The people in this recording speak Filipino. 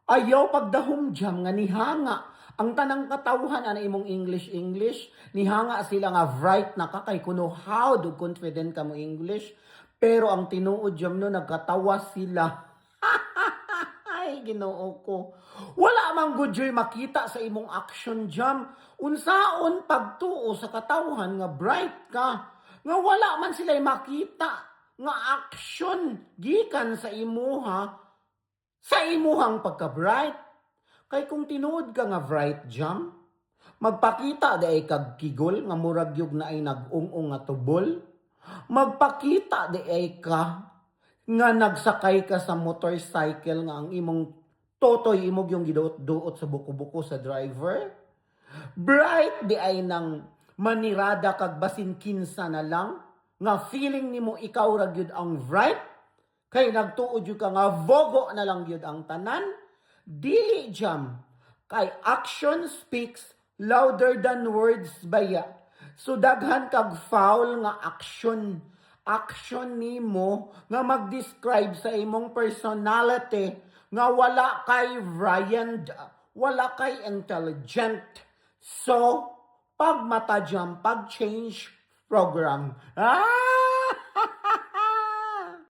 Ayaw pagdahom jam nga nihanga. Ang tanang katawhan ana imong English, nihanga sila nga bright na ka kay kuno how do confident ka mo English. Pero ang tinuod jam no nagkatawa sila. Ay, Ginoo ko. Wala man gud joy makita sa imong action jam. Unsaon pagtuo sa katawhan nga bright ka. Nga wala man sila makita nga action gikan sa imuhang pagka-bright. Kay kung tinuod ka nga bright jam, magpakita di ay kag kigol nga murag yug na ay nag-ung-ung nga tubol. Magpakita di ay ka nga nagsakay ka sa motorcycle nga ang imong totoy imog yung giduot-duot sa buko-buko sa driver. Bright di ay nang manirada kag basin kinsa na lang nga feeling nimo ikaw ra gyud ang bright kay nagtuod yun ka nga vogo na lang yun ang tanan. Dili jam kay action speaks louder than words baya. So daghan kag foul nga action nimo nga mag-describe sa imong personality nga wala kay Ryan, wala kay intelligent. So, pag mata jam, pag change program.